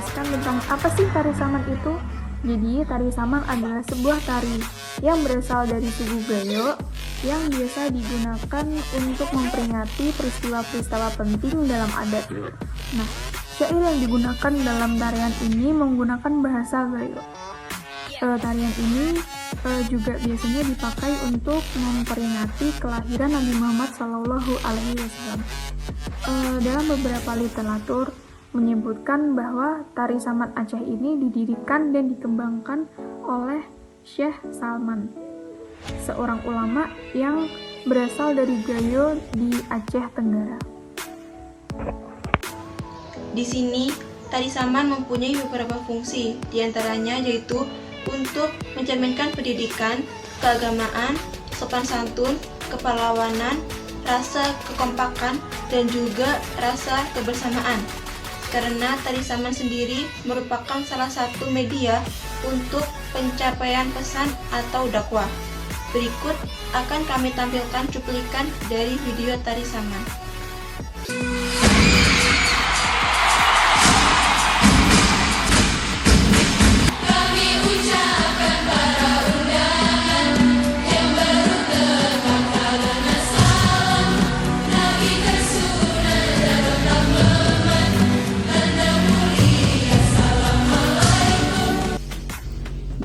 menjelaskan tentang apa sih tari saman itu. Jadi, tari saman adalah sebuah tari yang berasal dari suku Gayo yang biasa digunakan untuk memperingati peristiwa-peristiwa penting dalam adat. Nah, syair yang digunakan dalam tarian ini menggunakan bahasa Gayo. Tarian ini juga biasanya dipakai untuk memperingati kelahiran Nabi Muhammad SAW. Dalam beberapa literatur menyebutkan bahwa tari saman Aceh ini didirikan dan dikembangkan oleh Syekh Salman, seorang ulama yang berasal dari Gayo di Aceh Tenggara. Di sini, tari saman mempunyai beberapa fungsi, diantaranya yaitu untuk mencerminkan pendidikan, keagamaan, sopan santun, kepahlawanan, rasa kekompakan, dan juga rasa kebersamaan. Karena tari saman sendiri merupakan salah satu media untuk pencapaian pesan atau dakwah. Berikut akan kami tampilkan cuplikan dari video tari saman.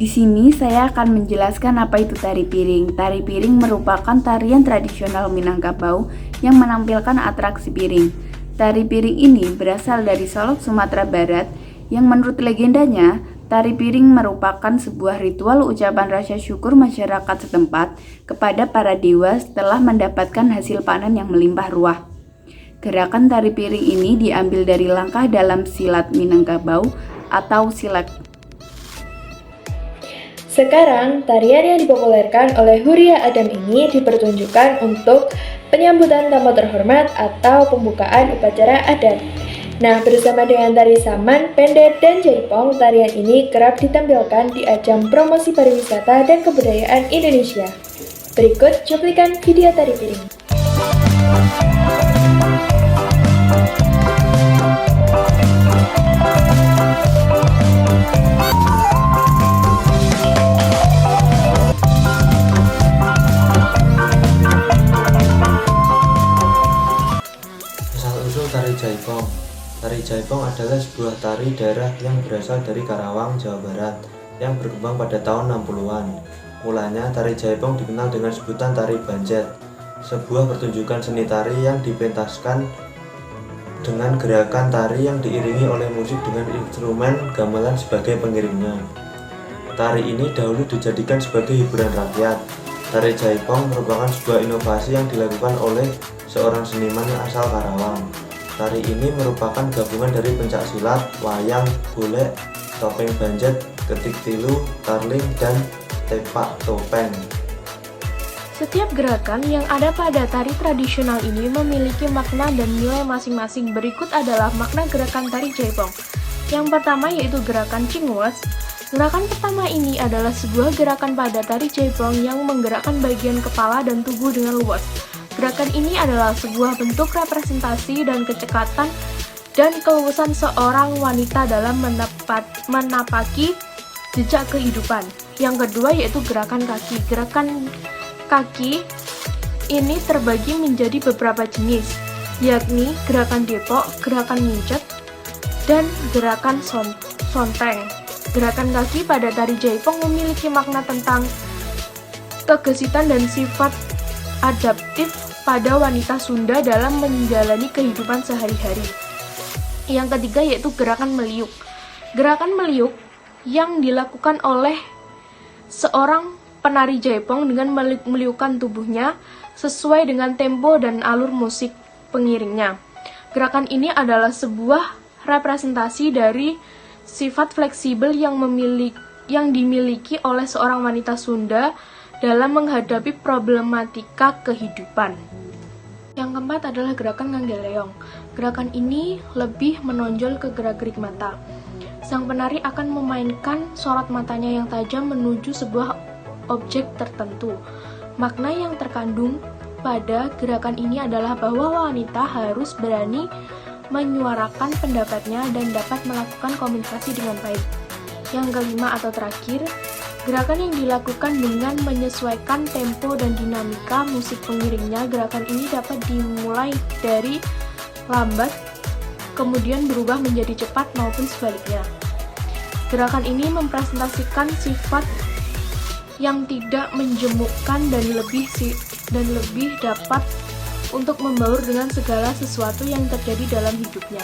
Di sini saya akan menjelaskan apa itu tari piring. Tari piring merupakan tarian tradisional Minangkabau yang menampilkan atraksi piring. Tari piring ini berasal dari Solok, Sumatera Barat, yang menurut legendanya, tari piring merupakan sebuah ritual ucapan rasa syukur masyarakat setempat kepada para dewa setelah mendapatkan hasil panen yang melimpah ruah. Gerakan tari piring ini diambil dari langkah dalam silat Minangkabau atau silat. Sekarang, tarian yang dipopulerkan oleh Huria Adam ini dipertunjukkan untuk penyambutan tamu terhormat atau pembukaan upacara adat. Nah, bersama dengan tari saman, pendet, dan jaipong, tarian ini kerap ditampilkan di ajang promosi pariwisata dan kebudayaan Indonesia. Berikut cuplikan video tari piring. Tari Jaipong. Tari Jaipong adalah sebuah tari daerah yang berasal dari Karawang, Jawa Barat yang berkembang pada tahun 60-an. Mulanya tari Jaipong dikenal dengan sebutan tari Banjet, sebuah pertunjukan seni tari yang dipentaskan dengan gerakan tari yang diiringi oleh musik dengan instrumen gamelan sebagai pengiringnya. Tari ini dahulu dijadikan sebagai hiburan rakyat. Tari Jaipong merupakan sebuah inovasi yang dilakukan oleh seorang seniman asal Karawang. Tari ini merupakan gabungan dari pencak silat, wayang, golek, topeng banjet, ketik tilu, tarling, dan tepak topeng. Setiap gerakan yang ada pada tari tradisional ini memiliki makna dan nilai masing-masing. Berikut adalah makna gerakan tari Jaipong. Yang pertama yaitu gerakan Cingwas. Gerakan pertama ini adalah sebuah gerakan pada tari Jaipong yang menggerakkan bagian kepala dan tubuh dengan luas. Gerakan ini adalah sebuah bentuk representasi dan kecekatan dan keluasan seorang wanita dalam menapaki jejak kehidupan. Yang kedua yaitu gerakan kaki. Gerakan kaki ini terbagi menjadi beberapa jenis, yakni gerakan depok, gerakan muncet, dan gerakan sonteng. Gerakan kaki pada tari Jaipong memiliki makna tentang kegesitan dan sifat adaptif pada wanita Sunda dalam menjalani kehidupan sehari-hari. Yang ketiga yaitu gerakan meliuk. Gerakan meliuk yang dilakukan oleh seorang penari Jaipong dengan meliukkan tubuhnya sesuai dengan tempo dan alur musik pengiringnya. Gerakan ini adalah sebuah representasi dari sifat fleksibel yang dimiliki oleh seorang wanita Sunda dalam menghadapi problematika kehidupan. Yang keempat adalah gerakan Nganggeleong. Gerakan ini lebih menonjol ke gerak-gerik mata. Sang penari akan memainkan sorot matanya yang tajam menuju sebuah objek tertentu. Makna yang terkandung pada gerakan ini adalah bahwa wanita harus berani menyuarakan pendapatnya dan dapat melakukan komunikasi dengan baik. Yang kelima atau terakhir, gerakan yang dilakukan dengan menyesuaikan tempo dan dinamika musik pengiringnya. Gerakan ini dapat dimulai dari lambat, kemudian berubah menjadi cepat maupun sebaliknya. Gerakan ini mempresentasikan sifat yang tidak menjemukkan dan lebih dapat untuk membaur dengan segala sesuatu yang terjadi dalam hidupnya.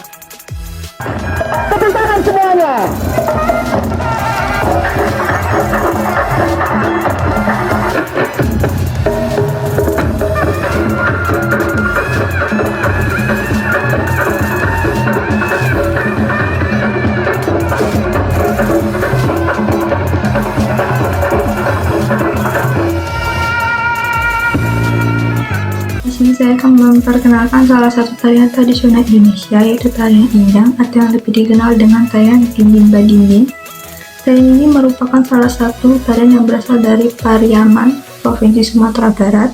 Tepuk tangan semuanya. Di sini saya akan memperkenalkan salah satu tarian tradisional Indonesia, yaitu tarian Indang atau yang lebih dikenal dengan tarian Dinding Badinding. Tarian ini merupakan salah satu tarian yang berasal dari Pariaman, Provinsi Sumatera Barat.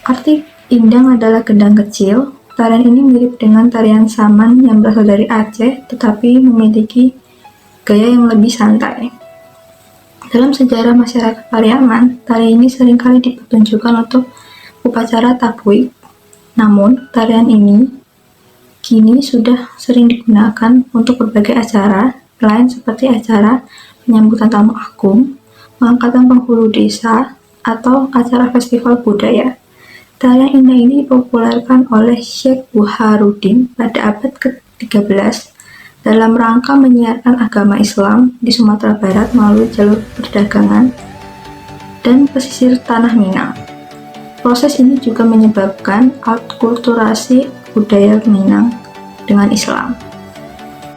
Arti Indang adalah gendang kecil. Tarian ini mirip dengan tarian Saman yang berasal dari Aceh, tetapi memiliki gaya yang lebih santai. Dalam sejarah masyarakat Pariaman, tarian ini seringkali dipertunjukkan untuk upacara tabuik. Namun, tarian ini kini sudah sering digunakan untuk berbagai acara lain seperti acara penyambutan tamu agung, pengangkatan penghulu desa, atau acara festival budaya. Tarian Indang ini dipopulerkan oleh Syekh Burhanuddin pada abad ke-13 dalam rangka menyiarkan agama Islam di Sumatera Barat melalui jalur perdagangan dan pesisir Tanah Minang. Proses ini juga menyebabkan akulturasi budaya Minang dengan Islam.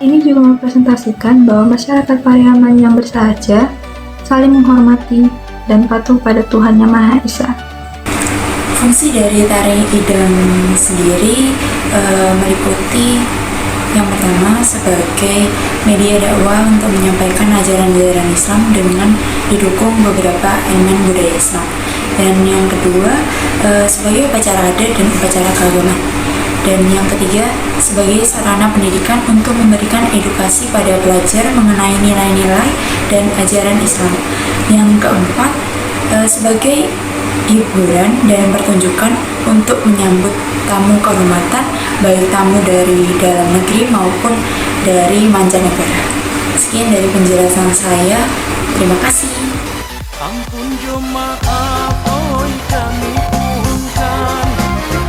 Ini juga mempresentasikan bahwa masyarakat Pariaman yang bersahaja, saling menghormati, dan patuh pada Tuhan Yang Maha Esa. Fungsi dari tari Indang sendiri meliputi yang pertama sebagai media dakwah untuk menyampaikan ajaran-ajaran Islam dengan didukung beberapa elemen budaya Islam. Dan yang kedua sebagai upacara adat dan upacara keagamaan. Dan yang ketiga sebagai sarana pendidikan untuk memberikan edukasi pada pelajar mengenai nilai-nilai dan ajaran Islam. Yang keempat sebagai hiburan dan pertunjukan untuk menyambut tamu kehormatan, baik tamu dari dalam negeri maupun dari mancanegara. Sekian dari penjelasan saya. Terima kasih. Ampun jemaah, oi kami mohonkan,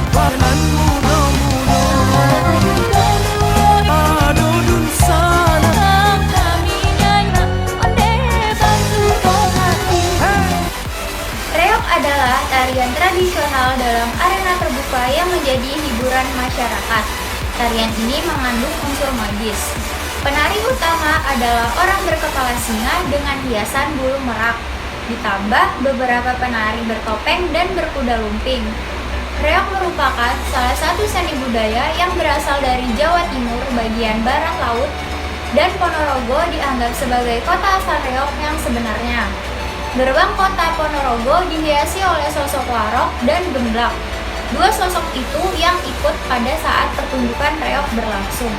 badan mudah-mudahan, adodun sana kami nyanyi, onde bantu hati. Reog adalah tarian tradisional dalam arena terbuka yang menjadi hiburan masyarakat. Tarian ini mengandung unsur magis. Penari utama adalah orang berkepala singa dengan hiasan bulu merak, ditambah beberapa penari bertopeng dan berkuda lumping. Reog merupakan salah satu seni budaya yang berasal dari Jawa Timur bagian barat laut, dan Ponorogo dianggap sebagai kota asal reog yang sebenarnya. Gerbang kota Ponorogo dihiasi oleh sosok warok dan gemblak. Dua sosok itu yang ikut pada saat pertunjukan reog berlangsung.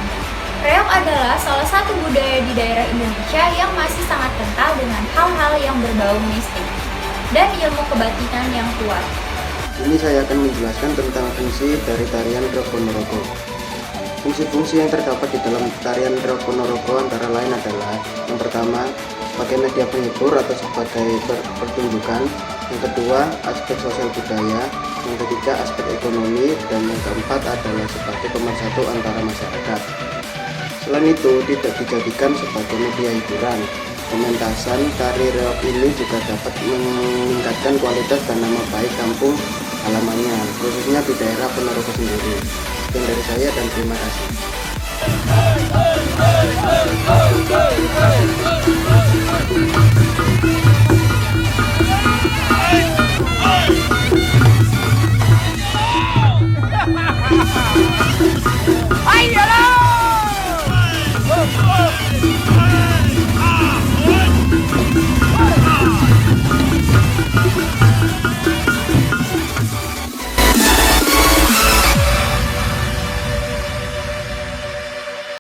Reog adalah salah satu budaya di daerah Indonesia yang masih sangat kental dengan hal-hal yang berbau mistik dan ilmu kebatinan yang kuat. Ini saya akan menjelaskan tentang fungsi dari tarian reog Ponorogo. Fungsi-fungsi yang terdapat di dalam tarian reog Ponorogo antara lain adalah: yang pertama, sebagai media penghibur atau sebagai pertunjukan; yang kedua, aspek sosial budaya; yang ketiga, aspek ekonomi; dan yang keempat adalah sebagai pemersatu antara masyarakat. Selain itu, tidak dijadikan sebagai media hiburan. Pementasan tari reog ini juga dapat meningkatkan kualitas dan nama baik kampung halamannya, khususnya di daerah Ponorogo sendiri. Sekian dari saya dan terima kasih.